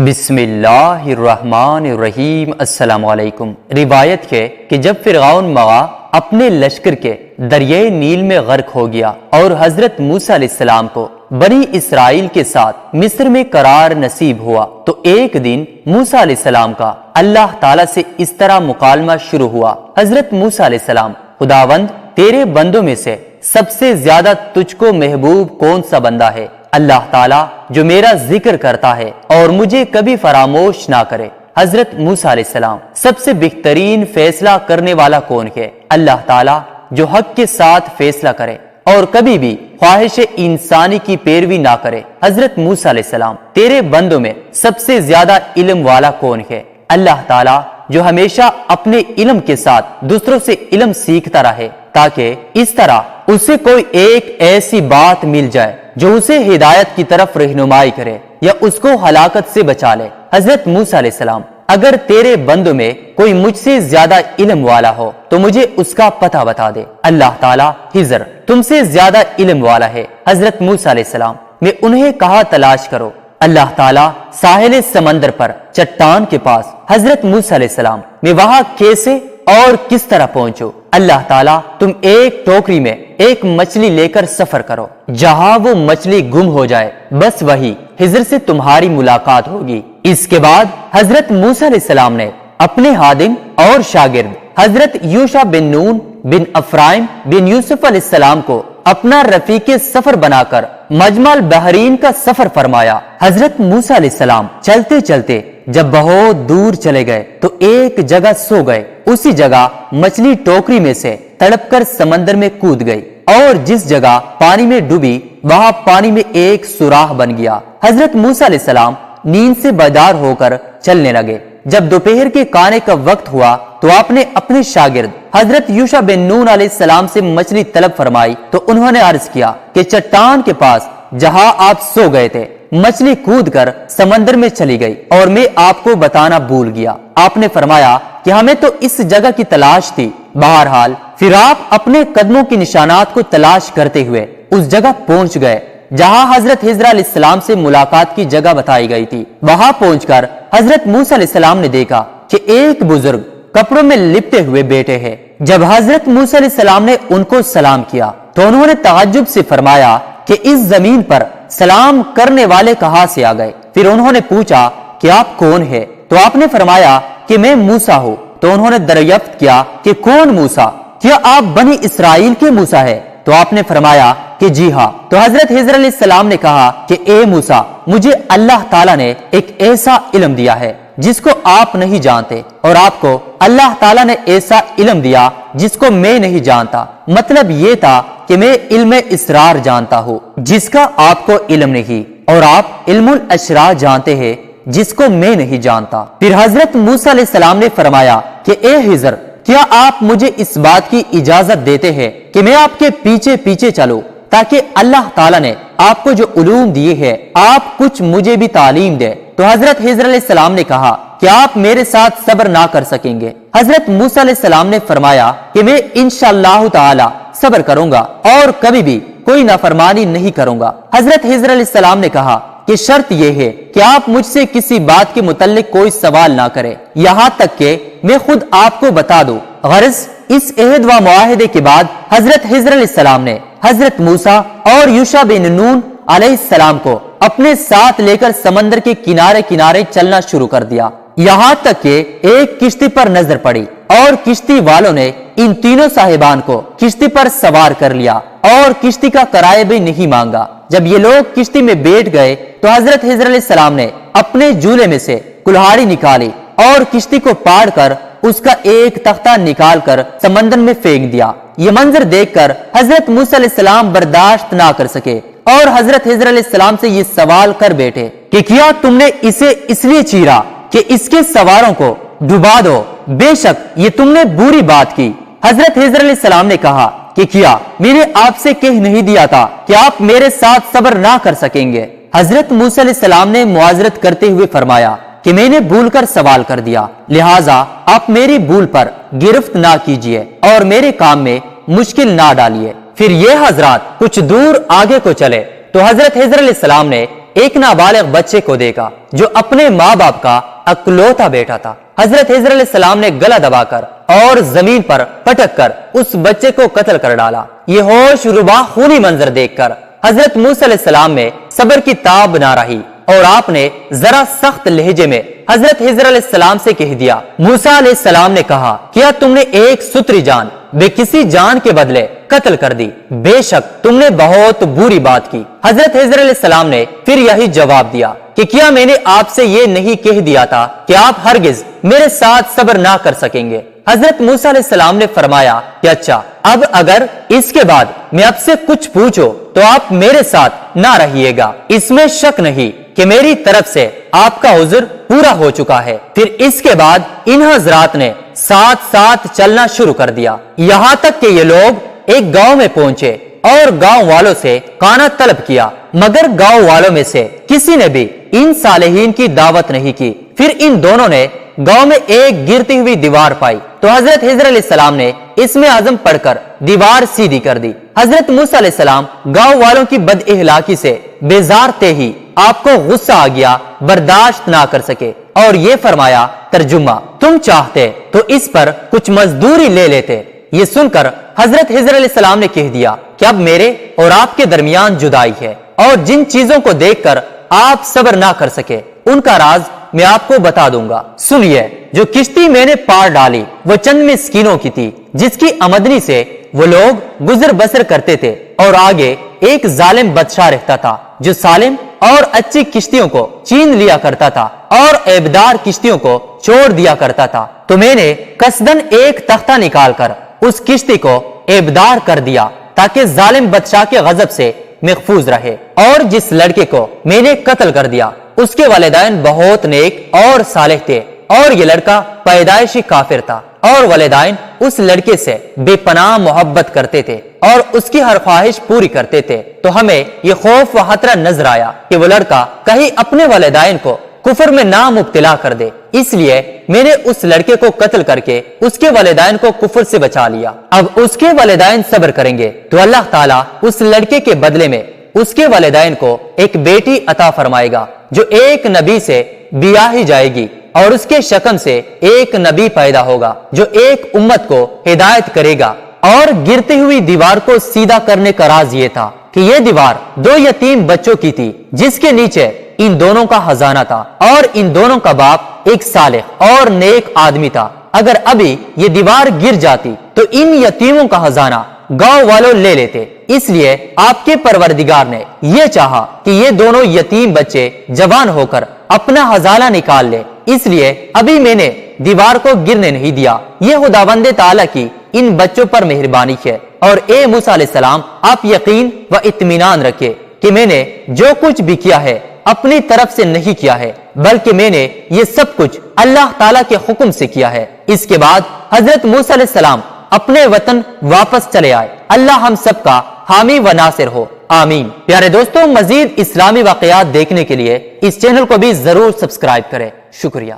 بسم اللہ الرحمن الرحیم۔ السلام علیکم۔ روایت ہے کہ جب فرعون مغا اپنے لشکر کے دریائے نیل میں غرق ہو گیا اور حضرت موسیٰ علیہ السلام کو بنی اسرائیل کے ساتھ مصر میں قرار نصیب ہوا تو ایک دن موسیٰ علیہ السلام کا اللہ تعالیٰ سے اس طرح مکالمہ شروع ہوا۔ حضرت موسیٰ علیہ السلام: خداوند، تیرے بندوں میں سے سب سے زیادہ تجھ کو محبوب کون سا بندہ ہے؟ اللہ تعالیٰ جو میرا ذکر کرتا ہے اور مجھے کبھی فراموش نہ کرے۔ حضرت موسیٰ علیہ السلام: سب سے بہترین فیصلہ کرنے والا کون ہے؟ اللہ تعالیٰ جو حق کے ساتھ فیصلہ کرے اور کبھی بھی خواہش انسانی کی پیروی نہ کرے۔ حضرت موسیٰ علیہ السلام: تیرے بندوں میں سب سے زیادہ علم والا کون ہے؟ اللہ تعالیٰ جو ہمیشہ اپنے علم کے ساتھ دوسروں سے علم سیکھتا رہے تاکہ اس طرح اسے کوئی ایک ایسی بات مل جائے جو اسے ہدایت کی طرف رہنمائی کرے یا اس کو ہلاکت سے بچا لے۔ حضرت موسیٰ علیہ السلام: اگر تیرے بندوں میں کوئی مجھ سے زیادہ علم والا ہو تو مجھے اس کا پتہ بتا دے۔ اللہ تعالیٰ: خضر تم سے زیادہ علم والا ہے۔ حضرت موسیٰ علیہ السلام: میں انہیں کہاں تلاش کرو؟ اللہ تعالیٰ: ساحل سمندر پر چٹان کے پاس۔ حضرت موسیٰ علیہ السلام: میں وہاں کیسے اور کس طرح پہنچو؟ اللہ تعالیٰ: تم ایک ٹوکری میں ایک مچھلی لے کر سفر کرو، جہاں وہ مچھلی گم ہو جائے بس وہی خضر سے تمہاری ملاقات ہوگی۔ اس کے بعد حضرت موسیٰ علیہ السلام نے اپنے خادم اور شاگرد حضرت یوشع بن نون بن افرائم بن یوسف علیہ السلام کو اپنا رفیق سفر بنا کر مجمع البحرین کا سفر فرمایا۔ حضرت موسیٰ علیہ السلام چلتے چلتے جب بہت دور چلے گئے تو ایک جگہ سو گئے۔ اسی جگہ مچھلی ٹوکری میں سے تڑپ کر سمندر میں کود گئی اور جس جگہ پانی میں ڈوبی وہاں پانی میں ایک سوراخ بن گیا۔ حضرت موسیٰ علیہ السلام نیند سے بیدار ہو کر چلنے لگے۔ جب دوپہر کے کھانے کا وقت ہوا تو آپ نے اپنے شاگرد حضرت یوشع بن نون علیہ السلام سے مچھلی طلب فرمائی تو انہوں نے عرض کیا کہ چٹان کے پاس جہاں آپ سو گئے تھے مچھلی کود کر سمندر میں چلی گئی اور میں آپ کو بتانا بھول گیا۔ آپ نے فرمایا کہ ہمیں تو اس جگہ کی تلاش تھی۔ بہرحال پھر آپ اپنے قدموں کی نشانات کو تلاش کرتے ہوئے اس جگہ پہنچ گئے جہاں حضرت خضر علیہ السلام سے ملاقات کی جگہ بتائی گئی تھی۔ وہاں پہنچ کر حضرت موسیٰ علیہ السلام نے دیکھا کہ ایک بزرگ کپڑوں میں لپٹے ہوئے بیٹھے ہیں۔ جب حضرت موسیٰ علیہ السلام نے ان کو سلام کیا تو انہوں نے تعجب سے فرمایا کہ اس زمین پر سلام کرنے والے کہاں سے آ گئے؟ پھر انہوں نے پوچھا کہ آپ کون ہیں؟ تو آپ نے فرمایا کہ میں موسیٰ ہوں۔ تو انہوں نے دریافت کیا کہ کون موسیٰ؟ کیا آپ بنی اسرائیل کے موسیٰ ہیں؟ تو آپ نے فرمایا کہ جی ہاں۔ تو حضرت خضر علیہ السلام نے کہا کہ اے موسیٰ، مجھے اللہ تعالیٰ نے ایک ایسا علم دیا ہے جس کو آپ نہیں جانتے اور آپ کو اللہ تعالیٰ نے ایسا علم دیا جس کو میں نہیں جانتا۔ مطلب یہ تھا کہ میں علم اسرار جانتا ہوں جس کا آپ کو علم نہیں، اور آپ علم الاشرار جانتے ہیں جس کو میں نہیں جانتا۔ پھر حضرت موسیٰ علیہ السلام نے فرمایا کہ اے خضر، کیا آپ مجھے اس بات کی اجازت دیتے ہیں کہ میں آپ کے پیچھے پیچھے چلوں تاکہ اللہ تعالیٰ نے آپ کو جو علوم دیے ہیں آپ کچھ مجھے بھی تعلیم دے؟ تو حضرت خضر علیہ السلام نے کہا کہ آپ میرے ساتھ صبر نہ کر سکیں گے۔ حضرت موسیٰ علیہ السلام نے فرمایا کہ میں انشاءاللہ تعالی صبر کروں گا اور کبھی بھی کوئی نافرمانی نہیں کروں گا۔ حضرت خضر علیہ السلام نے کہا کہ شرط یہ ہے کہ آپ مجھ سے کسی بات کے متعلق کوئی سوال نہ کریں یہاں تک کہ میں خود آپ کو بتا دوں۔ غرض اس عہد و معاہدے کے بعد حضرت خضر علیہ السلام نے حضرت موسیٰ اور یوشع بن نون علیہ السلام کو اپنے ساتھ لے کر سمندر کے کنارے کنارے چلنا شروع کر دیا، یہاں تک کہ ایک کشتی پر نظر پڑی اور کشتی والوں نے ان تینوں صاحبان کو کشتی پر سوار کر لیا اور کشتی کا کرایہ بھی نہیں مانگا۔ جب یہ لوگ کشتی میں بیٹھ گئے تو حضرت خضر علیہ السلام نے اپنے جولے میں سے کلہاڑی نکالی اور کشتی کو پاڑ کر اس کا ایک تختہ نکال کر سمندر میں پھینک دیا۔ یہ منظر دیکھ کر حضرت موسیٰ علیہ السلام برداشت نہ کر سکے اور حضرت خضر علیہ السلام سے یہ سوال کر بیٹھے کہ کیا تم نے اسے اس لیے چیرا کہ اس کے سواروں کو ڈبا دو؟ بے شک یہ تم نے بری بات کی۔ حضرت خضر علیہ السلام نے کہا کہ کیا میں نے آپ سے کہہ نہیں دیا تھا کہ آپ میرے ساتھ صبر نہ کر سکیں گے؟ حضرت موسیٰ علیہ السلام نے معذرت کرتے ہوئے فرمایا کہ میں نے بھول کر سوال کر دیا، لہٰذا آپ میری بھول پر گرفت نہ کیجیے اور میرے کام میں مشکل نہ ڈالیے۔ پھر یہ حضرات کچھ دور آگے کو چلے تو حضرت خضر علیہ السلام نے ایک نابالغ بچے کو دیکھا جو اپنے ماں باپ کا اکلوتا بیٹا تھا۔ حضرت خضر علیہ السلام نے گلا دبا کر اور زمین پر پٹک کر اس بچے کو قتل کر ڈالا۔ یہ ہوش ربا خونی منظر دیکھ کر حضرت موسیٰ علیہ السلام میں صبر کی تاب نہ رہی اور آپ نے ذرا سخت لہجے میں حضرت خضر علیہ السلام سے کہہ دیا۔ موسیٰ علیہ السلام نے کہا، کیا تم نے ایک ستری جان بے کسی جان کے بدلے قتل کر دی؟ بے شک تم نے بہت بری بات کی۔ حضرت خضر علیہ السلام نے پھر یہی جواب دیا کہ کیا میں نے آپ سے یہ نہیں کہہ دیا تھا کہ آپ ہرگز میرے ساتھ صبر نہ کر سکیں گے؟ حضرت موسیٰ علیہ السلام نے فرمایا کہ اچھا، اب اگر اس کے بعد میں آپ سے کچھ پوچھو تو آپ میرے ساتھ نہ رہیے گا۔ اس میں شک نہیں کہ میری طرف سے آپ کا عذر پورا ہو چکا ہے۔ پھر اس کے بعد ان حضرات نے ساتھ ساتھ چلنا شروع کر دیا، یہاں تک کہ یہ لوگ ایک گاؤں میں پہنچے اور گاؤں والوں سے کانا طلب کیا، مگر گاؤں والوں میں سے کسی نے بھی ان صالحین کی دعوت نہیں کی۔ پھر ان دونوں نے گاؤں میں ایک گرتی ہوئی دیوار پائی تو حضرت خضر علیہ السلام نے اسم اعظم پڑھ کر دیوار سیدھی کر دی۔ حضرت موسیٰ علیہ السلام گاؤں والوں کی بد اخلاقی سے بیزار تھے ہی آپ کو غصہ آ گیا، برداشت نہ کر سکے اور یہ فرمایا، ترجمہ، تم چاہتے تو اس پر کچھ مزدوری لے لیتے۔ یہ سن کر حضرت خضر علیہ السلام نے کہہ دیا کہ اب میرے اور آپ کے درمیان جدائی ہے، اور جن چیزوں کو دیکھ کر آپ صبر نہ کر سکے ان کا راز میں آپ کو بتا دوں گا۔ سنیے، جو کشتی میں نے پار ڈالی وہ چند مسکینوں کی تھی، جس کی آمدنی سے وہ لوگ گزر بسر کرتے تھے، اور آگے ایک ظالم بادشاہ رہتا تھا جو سالم اور اچھی کشتیوں کو چین لیا کرتا تھا اور عیبدار کشتیوں کو چھوڑ دیا کرتا تھا۔ تو میں نے قصدن ایک تختہ نکال کر اس کشتی کو عیبدار کر دیا تاکہ ظالم بادشاہ کے غضب سے محفوظ رہے۔ اور جس لڑکے کو میں نے قتل کر دیا اس کے والدین بہت نیک اور صالح تھے، اور یہ لڑکا پیدائشی کافر تھا، اور والدین اس لڑکے سے بے پناہ محبت کرتے تھے اور اس کی ہر خواہش پوری کرتے تھے۔ تو ہمیں یہ خوف و خطرہ نظر آیا کہ وہ لڑکا کہیں اپنے والدین کو کفر میں نہ مبتلا کر دے، اس لیے میں نے اس لڑکے کو قتل کر کے اس کے والدین کو کفر سے بچا لیا۔ اب اس کے والدین صبر کریں گے تو اللہ تعالیٰ اس لڑکے کے بدلے میں اس کے والدین کو ایک بیٹی عطا فرمائے گا جو ایک نبی سے بیاہی جائے گی، اور اس کے شکم سے ایک نبی پیدا ہوگا جو ایک امت کو ہدایت کرے گا۔ اور گرتی ہوئی دیوار کو سیدھا کرنے کا راز یہ تھا کہ یہ دیوار دو یتیم بچوں کی تھی، جس کے نیچے ان دونوں کا خزانہ تھا، اور ان دونوں کا باپ ایک صالح اور نیک آدمی تھا۔ اگر ابھی یہ دیوار گر جاتی تو ان یتیموں کا خزانہ گاؤں والوں لے لیتے، اس لیے آپ کے پروردگار نے یہ چاہا کہ یہ دونوں یتیم بچے جوان ہو کر اپنا خزانہ نکال لے، اس لیے ابھی میں نے دیوار کو گرنے نہیں دیا۔ یہ خداوند تعالیٰ کی ان بچوں پر مہربانی ہے۔ اور اے موسیٰ علیہ السلام، آپ یقین و اطمینان رکھے کہ میں نے جو کچھ بھی کیا ہے اپنی طرف سے نہیں کیا ہے، بلکہ میں نے یہ سب کچھ اللہ تعالیٰ کے حکم سے کیا ہے۔ اس کے بعد حضرت موسیٰ علیہ السلام اپنے وطن واپس چلے آئے۔ اللہ ہم سب کا حامی و ناصر ہو، آمین۔ پیارے دوستوں، مزید اسلامی واقعات دیکھنے کے لیے اس چینل کو بھی ضرور سبسکرائب کریں۔ شکریہ۔